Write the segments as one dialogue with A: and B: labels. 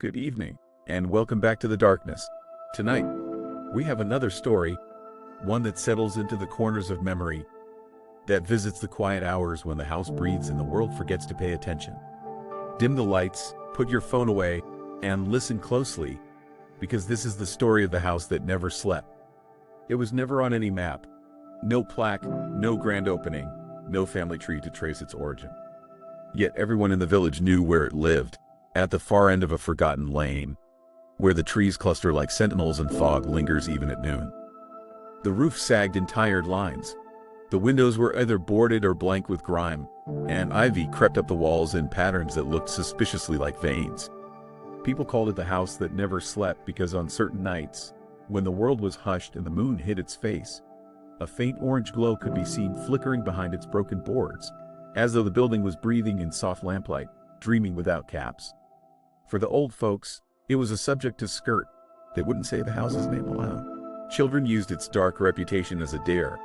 A: Good evening, and welcome back to the darkness. Tonight, we have another story, one that settles into the corners of memory, that visits the quiet hours when the house breathes and the world forgets to pay attention. Dim the lights, put your phone away, and listen closely, because this is the story of the house that never slept. It was never on any map. No plaque, no grand opening, no family tree to trace its origin. Yet everyone in the village knew where it lived, at the far end of a forgotten lane, where the trees cluster like sentinels and fog lingers even at noon. The roof sagged in tired lines. The windows were either boarded or blank with grime, and ivy crept up the walls in patterns that looked suspiciously like veins. People called it the house that never slept because on certain nights, when the world was hushed and the moon hid its face, a faint orange glow could be seen flickering behind its broken boards, as though the building was breathing in soft lamplight, dreaming without caps. For the old folks, it was a subject to skirt. They wouldn't say the house's name aloud. Children used its dark reputation as a dare.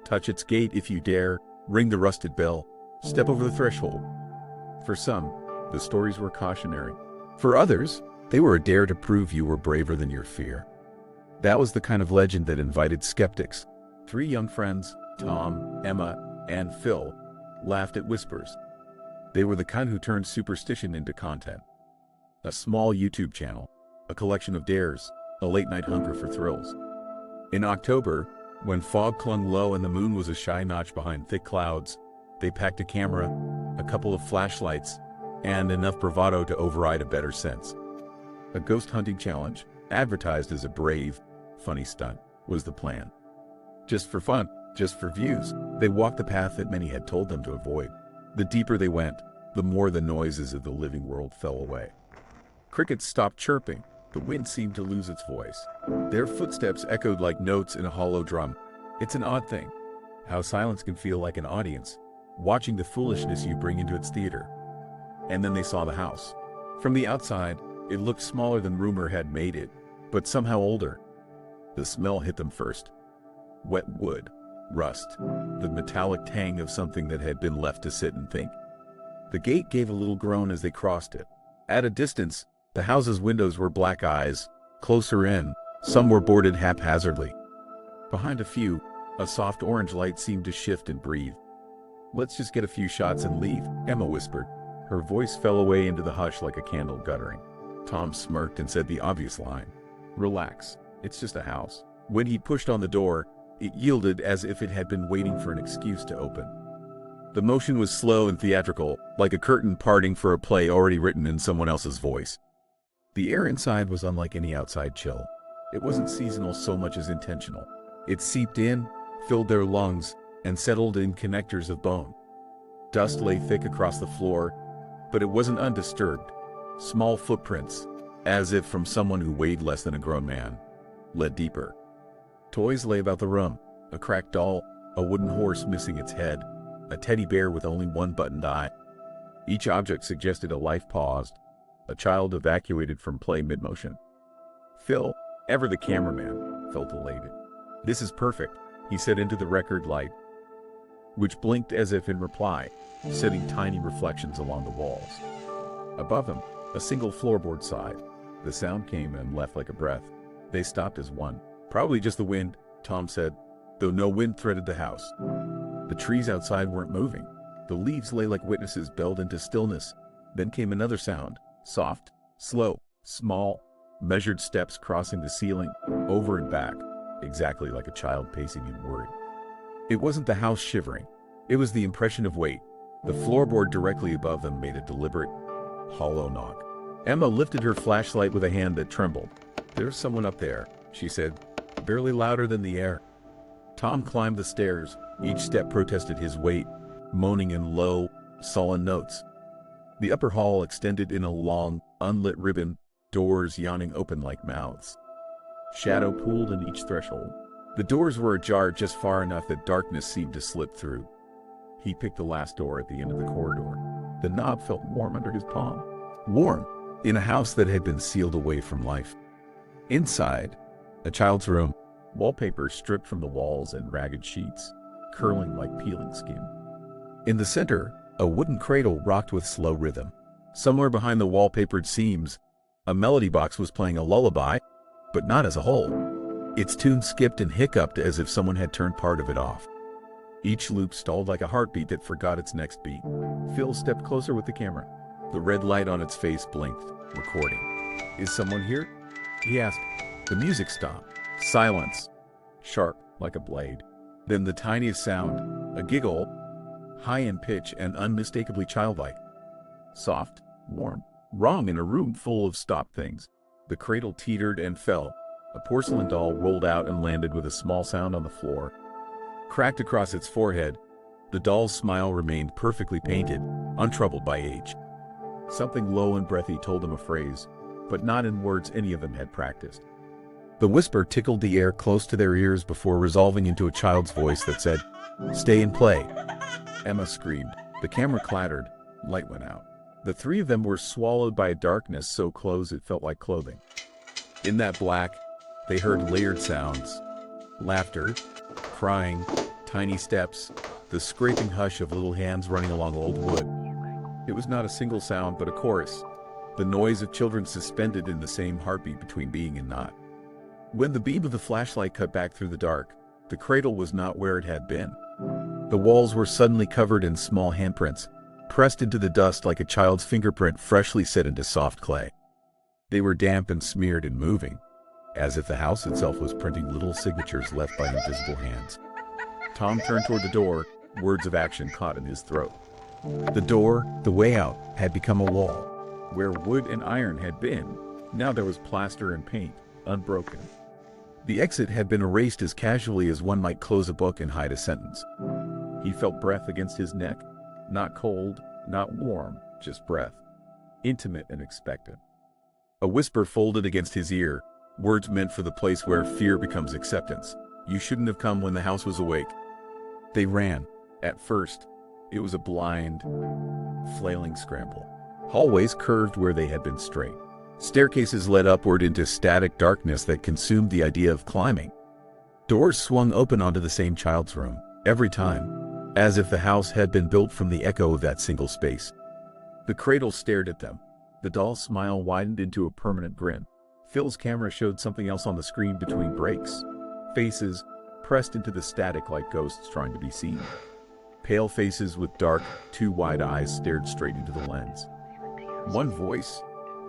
A: Touch its gate if you dare, ring the rusted bell, step over the threshold. For some, the stories were cautionary. For others, they were a dare to prove you were braver than your fear. That was the kind of legend that invited skeptics. 3 young friends, Tom, Emma, and Phil, laughed at whispers. They were the kind who turned superstition into content. A small YouTube channel, a collection of dares, a late-night hunger for thrills. In October, when fog clung low and the moon was a shy notch behind thick clouds, they packed a camera, a couple of flashlights, and enough bravado to override a better sense. A ghost hunting challenge, advertised as a brave, funny stunt, was the plan. Just for fun, just for views, they walked the path that many had told them to avoid. The deeper they went, the more the noises of the living world fell away. Crickets stopped chirping. The wind seemed to lose its voice. Their footsteps echoed like notes in a hollow drum. It's an odd thing, how silence can feel like an audience, watching the foolishness you bring into its theater. And then they saw the house. From the outside, it looked smaller than rumor had made it, but somehow older. The smell hit them first. Wet wood, rust, the metallic tang of something that had been left to sit and think. The gate gave a little groan as they crossed it. At a distance, the house's windows were black eyes. Closer in, some were boarded haphazardly. Behind a few, a soft orange light seemed to shift and breathe. "Let's just get a few shots and leave," Emma whispered. Her voice fell away into the hush like a candle guttering. Tom smirked and said the obvious line, "Relax, it's just a house." When he pushed on the door, it yielded as if it had been waiting for an excuse to open. The motion was slow and theatrical, like a curtain parting for a play already written in someone else's voice. The air inside was unlike any outside chill. It wasn't seasonal so much as intentional. It seeped in, filled their lungs, and settled in connectors of bone. Dust lay thick across the floor, but it wasn't undisturbed. Small footprints, as if from someone who weighed less than a grown man, led deeper. Toys lay about the room, a cracked doll, a wooden horse missing its head, a teddy bear with only one buttoned eye. Each object suggested a life paused, a child evacuated from play mid-motion. Phil, ever the cameraman, felt elated. "This is perfect," he said into the record light, which blinked as if in reply, setting tiny reflections along the walls. Above him, a single floorboard sighed. The sound came and left like a breath. They stopped as one. "Probably just the wind," Tom said, though no wind threaded the house. The trees outside weren't moving. The leaves lay like witnesses belled into stillness. Then came another sound, soft, slow, small, measured steps crossing the ceiling, over and back, exactly like a child pacing in worry. It wasn't the house shivering. It was the impression of weight. The floorboard directly above them made a deliberate, hollow knock. Emma lifted her flashlight with a hand that trembled. "There's someone up there," she said, barely louder than the air. Tom climbed the stairs. Each step protested his weight, moaning in low, sullen notes. The upper hall extended in a long, unlit ribbon, doors yawning open like mouths. Shadow pooled in each threshold. The doors were ajar just far enough that darkness seemed to slip through. He picked the last door at the end of the corridor. The knob felt warm under his palm. Warm, in a house that had been sealed away from life. Inside, a child's room, wallpaper stripped from the walls and ragged sheets, curling like peeling skin. In the center, a wooden cradle rocked with slow rhythm. Somewhere behind the wallpapered seams, A melody box was playing a lullaby, but not as a whole. Its tune skipped and hiccuped as if someone had turned part of it off. Each loop stalled like a heartbeat that forgot its next beat. Phil stepped closer with the camera. The red light on its face blinked, recording. "Is someone here?" he asked. The music stopped. Silence. Sharp, like a blade. Then the tiniest sound, a giggle, high in pitch and unmistakably childlike. Soft, warm, wrong in a room full of stopped things. The cradle teetered and fell. A porcelain doll rolled out and landed with a small sound on the floor. Cracked across its forehead, the doll's smile remained perfectly painted, untroubled by age. Something low and breathy told them a phrase, but not in words any of them had practiced. The whisper tickled the air close to their ears before resolving into a child's voice that said, "Stay and play." Emma screamed. The camera clattered. Light went out. The three of them were swallowed by a darkness so close it felt like clothing. In that black, they heard layered sounds. Laughter, crying, tiny steps, the scraping hush of little hands running along old wood. It was not a single sound, but a chorus. The noise of children suspended in the same heartbeat between being and not. When the beam of the flashlight cut back through the dark, the cradle was not where it had been. The walls were suddenly covered in small handprints, pressed into the dust like a child's fingerprint freshly set into soft clay. They were damp and smeared and moving, as if the house itself was printing little signatures left by invisible hands. Tom turned toward the door, words of action caught in his throat. The door, the way out, had become a wall. Where wood and iron had been, now there was plaster and paint, unbroken. The exit had been erased as casually as one might close a book and hide a sentence. He felt breath against his neck, not cold, not warm, just breath, intimate and expectant. A whisper folded against his ear, words meant for the place where fear becomes acceptance. "You shouldn't have come when the house was awake." They ran. At first, it was a blind, flailing scramble. Hallways curved where they had been straight. Staircases led upward into static darkness that consumed the idea of climbing. Doors swung open onto the same child's room, every time, as if the house had been built from the echo of that single space. The cradle stared at them. The doll's smile widened into a permanent grin. Phil's camera showed something else on the screen between breaks. Faces, pressed into the static like ghosts trying to be seen. Pale faces with dark, too wide eyes stared straight into the lens. One voice,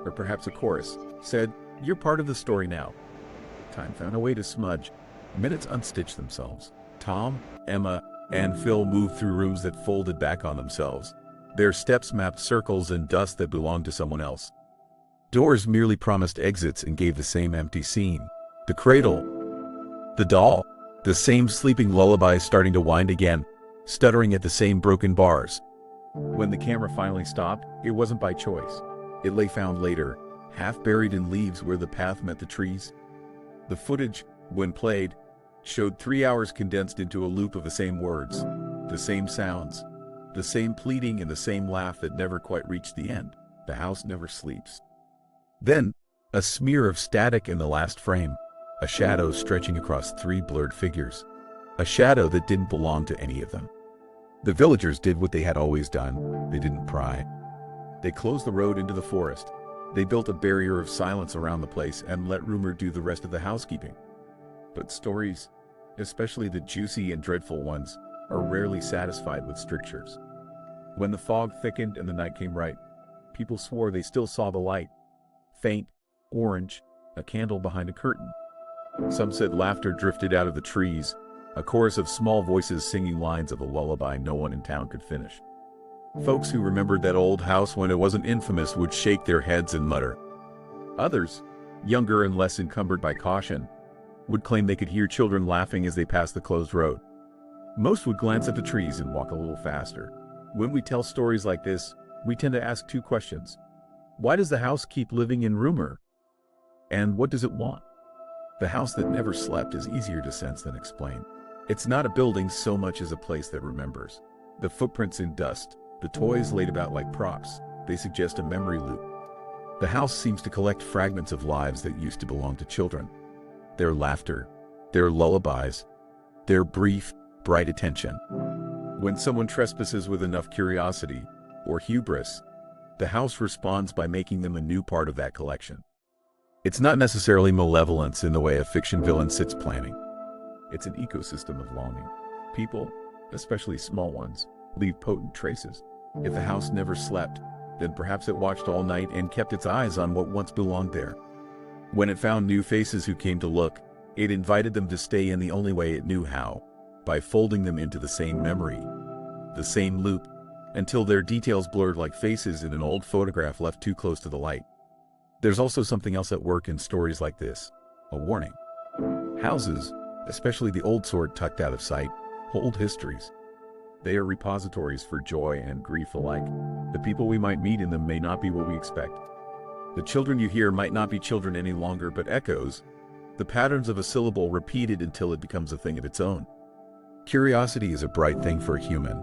A: or perhaps a chorus, said, "You're part of the story now." Time found a way to smudge. Minutes unstitched themselves. Tom, Emma, and Phil moved through rooms that folded back on themselves. Their steps mapped circles in dust that belonged to someone else. Doors merely promised exits and gave the same empty scene. The cradle, the doll, the same sleeping lullaby starting to wind again, stuttering at the same broken bars. When the camera finally stopped, it wasn't by choice. It lay found later, half buried in leaves where the path met the trees. The footage, when played, showed 3 hours condensed into a loop of the same words, the same sounds, the same pleading and the same laugh that never quite reached the end. The house never sleeps. Then, a smear of static in the last frame, a shadow stretching across 3 blurred figures, a shadow that didn't belong to any of them. The villagers did what they had always done. They didn't pry. They closed the road into the forest. They built a barrier of silence around the place and let rumor do the rest of the housekeeping. But stories, especially the juicy and dreadful ones, are rarely satisfied with strictures. When the fog thickened and the night came right, people swore they still saw the light. Faint, orange, a candle behind a curtain. Some said laughter drifted out of the trees, a chorus of small voices singing lines of a lullaby no one in town could finish. Folks who remembered that old house when it wasn't infamous would shake their heads and mutter. Others, younger and less encumbered by caution, would claim they could hear children laughing as they passed the closed road. Most would glance at the trees and walk a little faster. When we tell stories like this, we tend to ask 2 questions. Why does the house keep living in rumor? And what does it want? The house that never slept is easier to sense than explain. It's not a building so much as a place that remembers. The footprints in dust, the toys laid about like props, they suggest a memory loop. The house seems to collect fragments of lives that used to belong to children. Their laughter, their lullabies, their brief, bright attention. When someone trespasses with enough curiosity, or hubris, the house responds by making them a new part of that collection. It's not necessarily malevolence in the way a fiction villain sits planning. It's an ecosystem of longing. People, especially small ones, leave potent traces. If the house never slept, then perhaps it watched all night and kept its eyes on what once belonged there. When it found new faces who came to look, it invited them to stay in the only way it knew how, by folding them into the same memory, the same loop, until their details blurred like faces in an old photograph left too close to the light. There's also something else at work in stories like this, a warning. Houses, especially the old sort tucked out of sight, hold histories. They are repositories for joy and grief alike. The people we might meet in them may not be what we expect. The children you hear might not be children any longer, but echoes, the patterns of a syllable repeated until it becomes a thing of its own. Curiosity is a bright thing for a human,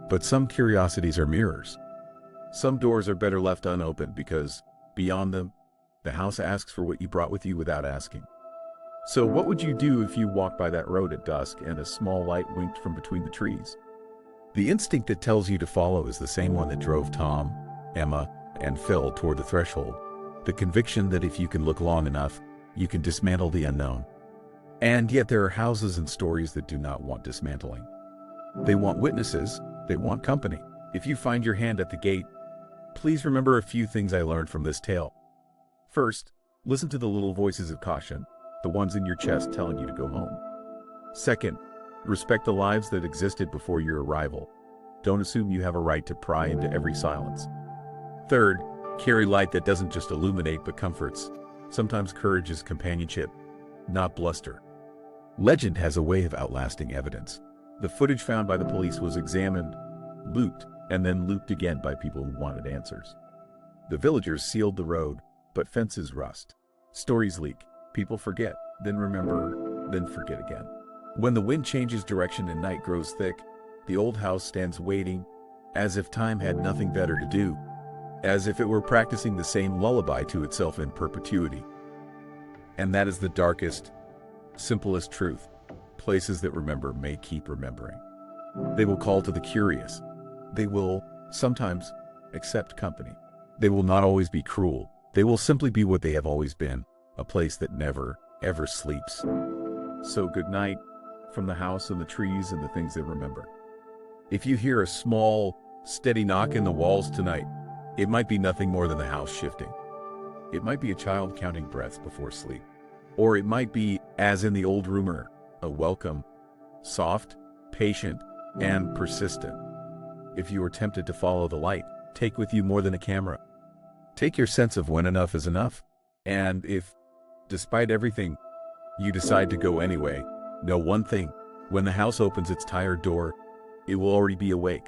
A: but some curiosities are mirrors. Some doors are better left unopened because, beyond them, the house asks for what you brought with you without asking. So what would you do if you walked by that road at dusk and a small light winked from between the trees? The instinct that tells you to follow is the same one that drove Tom, Emma, and Phil toward the threshold. The conviction that if you can look long enough, you can dismantle the unknown. And yet there are houses and stories that do not want dismantling. They want witnesses, they want company. If you find your hand at the gate, please remember a few things I learned from this tale. First, listen to the little voices of caution, the ones in your chest telling you to go home. Second, respect the lives that existed before your arrival. Don't assume you have a right to pry into every silence. Third, carry light that doesn't just illuminate but comforts. Sometimes courage is companionship, not bluster. Legend has a way of outlasting evidence. The footage found by the police was examined, looped, and then looped again by people who wanted answers. The villagers sealed the road, but fences rust. Stories leak. People forget, then remember, then forget again. When the wind changes direction and night grows thick, the old house stands waiting, as if time had nothing better to do, as if it were practicing the same lullaby to itself in perpetuity. And that is the darkest, simplest truth. Places that remember may keep remembering. They will call to the curious. They will, sometimes, accept company. They will not always be cruel. They will simply be what they have always been, a place that never, ever sleeps. So good night, from the house and the trees and the things they remember. If you hear a small, steady knock in the walls tonight, it might be nothing more than the house shifting. It might be a child counting breaths before sleep. Or it might be, as in the old rumor, a welcome, soft, patient, and persistent. If you are tempted to follow the light, take with you more than a camera. Take your sense of when enough is enough. And if, despite everything, you decide to go anyway, know one thing: when the house opens its tired door, it will already be awake.